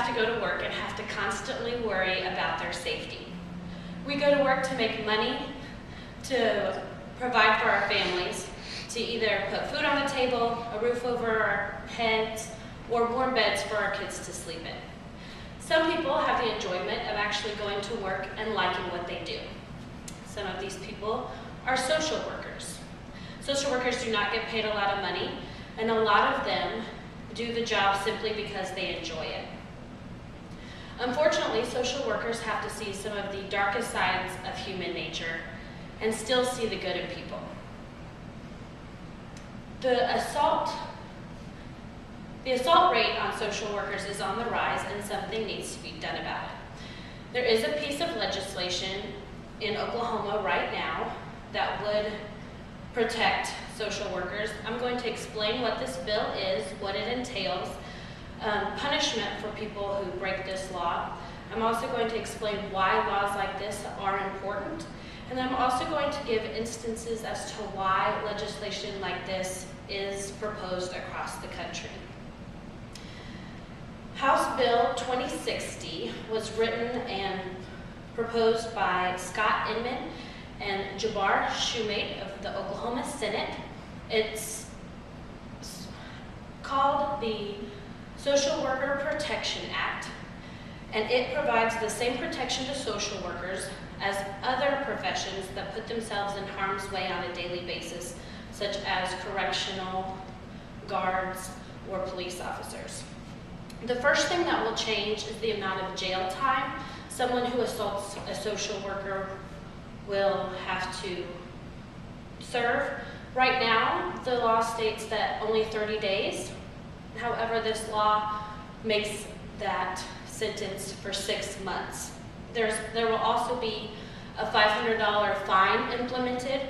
have to go to work and have to constantly worry about their safety. We go to work to make money, to provide for our families, to either put food on the table, a roof over our heads, or warm beds for our kids to sleep in. Some people have the enjoyment of actually going to work and liking what they do. Some of these people are social workers. Social workers do not get paid a lot of money, and a lot of them do the job simply because they enjoy it. Unfortunately, social workers have to see some of the darkest sides of human nature and still see the good in people. The assault rate on social workers is on the rise, and something needs to be done about it. There is a piece of legislation in Oklahoma right now that would protect social workers. I'm going to explain what this bill is, what it entails, punishment for people who break this law. I'm also going to explain why laws like this are important, and I'm also going to give instances as to why legislation like this is proposed across the country. House Bill 2060 was written and proposed by Scott Inman and Jabbar Shumate of the Oklahoma Senate. It's called the Social Worker Protection Act, and it provides the same protection to social workers as other professions that put themselves in harm's way on a daily basis, such as correctional guards or police officers. The first thing that will change is the amount of jail time someone who assaults a social worker will have to serve. Right now, the law states that only 30 days. However, this law makes that sentence for 6 months. There will also be a $500 fine implemented.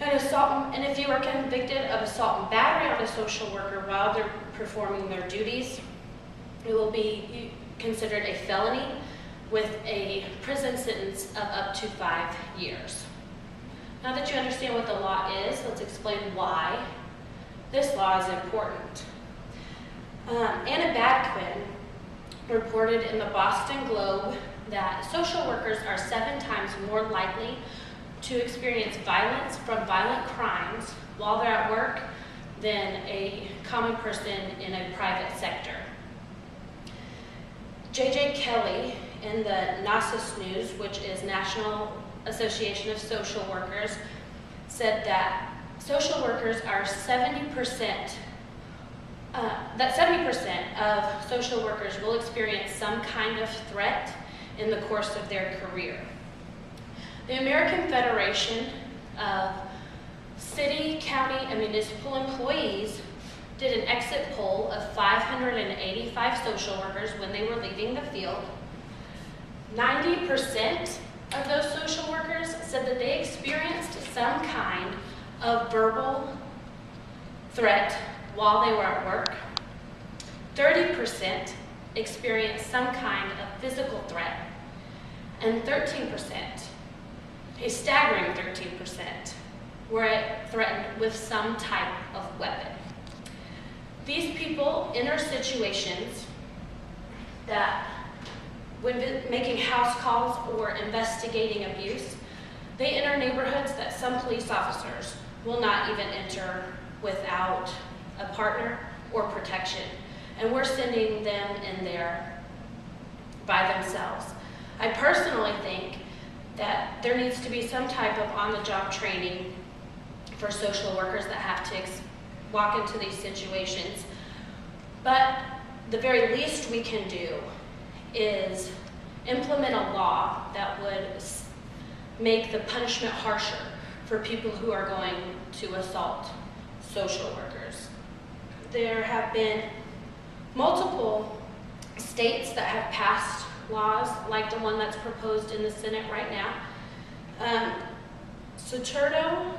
And if you are convicted of assault and battery on a social worker while they're performing their duties, it will be considered a felony with a prison sentence of up to 5 years. Now that you understand what the law is, let's explain why this law is important. Anna Badquin reported in the Boston Globe that social workers are 7 times more likely to experience violence from violent crimes while they're at work than a common person in a private sector. J.J. Kelly in the NASAS News, which is National Association of Social Workers, said that social workers are 70%, that 70% of social workers will experience some kind of threat in the course of their career. The American Federation of City, County, and Municipal Employees did an exit poll of 585 social workers when they were leaving the field. 90% of those social workers said that they experienced some kind of verbal threat while they were at work. 30% experienced some kind of physical threat, and 13%, a staggering 13%, were threatened with some type of weapon. These people enter situations that, when making house calls or investigating abuse, they enter neighborhoods that some police officers will not even enter without a partner or protection. And we're sending them in there by themselves. I personally think that there needs to be some type of on-the-job training for social workers that have to walk into these situations. But the very least we can do is implement a law that would make the punishment harsher for people who are going to assault social workers. There have been multiple states that have passed laws like the one that's proposed in the Senate right now. Soturdo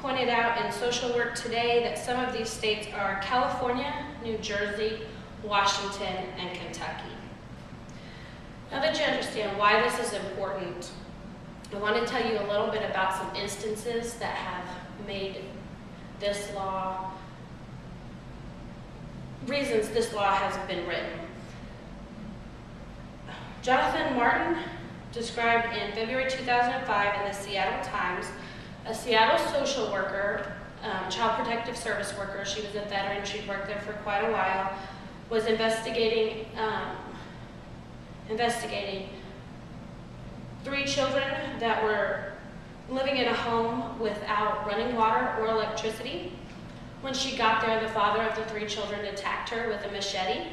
pointed out in Social Work Today that some of these states are California, New Jersey, Washington, and Kentucky. Now that you understand why this is important, I want to tell you a little bit about some instances that have made this law, reasons this law has been written. Jonathan Martin described in February 2005 in the Seattle Times, a Seattle social worker, child protective service worker, she was a veteran, she'd worked there for quite a while, was investigating 3 children that were living in a home without running water or electricity. When she got there, the father of the 3 children attacked her with a machete.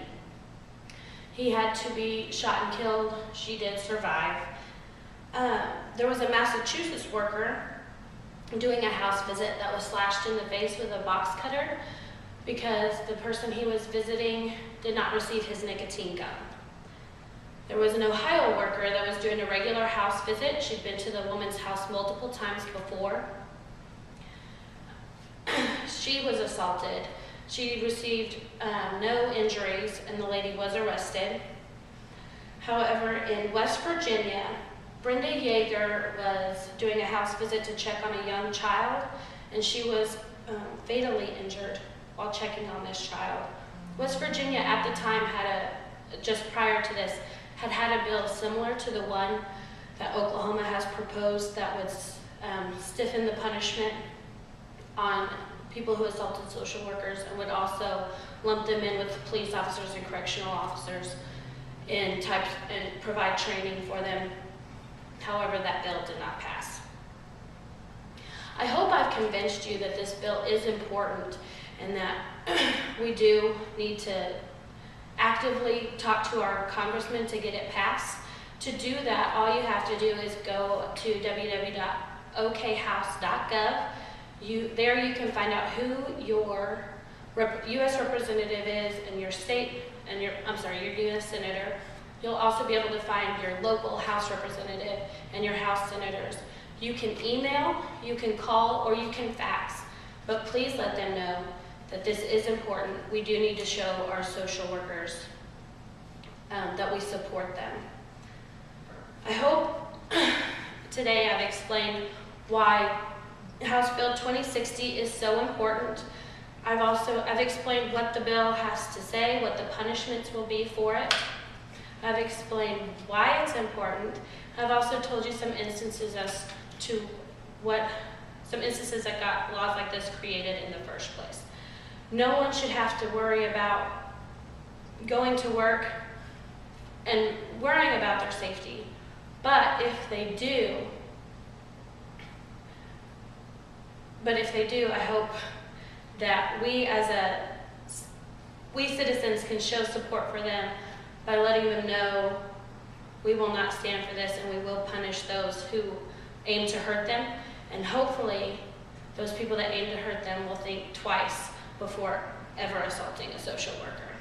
He had to be shot and killed. She did survive. There was a Massachusetts worker doing a house visit that was slashed in the face with a box cutter because the person he was visiting did not receive his nicotine gum. There was an Ohio worker that was doing a regular house visit. She'd been to the woman's house multiple times before. She was assaulted. She received no injuries, and the lady was arrested. However, in West Virginia, Brenda Yeager was doing a house visit to check on a young child, and she was fatally injured while checking on this child. West Virginia at the time just prior to this, had a bill similar to the one that Oklahoma has proposed that would stiffen the punishment on people who assaulted social workers and would also lump them in with police officers and correctional officers and provide training for them. However, that bill did not pass. I hope I've convinced you that this bill is important and that we do need to actively talk to our congressman to get it passed. To do that, all you have to do is go to www.okhouse.gov. There you can find out who your U.S. representative is and your state, and your U.S. senator. You'll also be able to find your local House representative and your House senators. You can email, you can call, or you can fax, but please let them know that this is important. We do need to show our social workers that we support them. I hope today I've explained why House Bill 2060 is so important. I've explained what the bill has to say, what the punishments will be for it. I've explained why it's important. I've also told you some instances that got laws like this created in the first place. No one should have to worry about going to work and worrying about their safety. But if they do, I hope that we citizens can show support for them by letting them know we will not stand for this and we will punish those who aim to hurt them. And hopefully, those people that aim to hurt them will think twice before ever assaulting a social worker.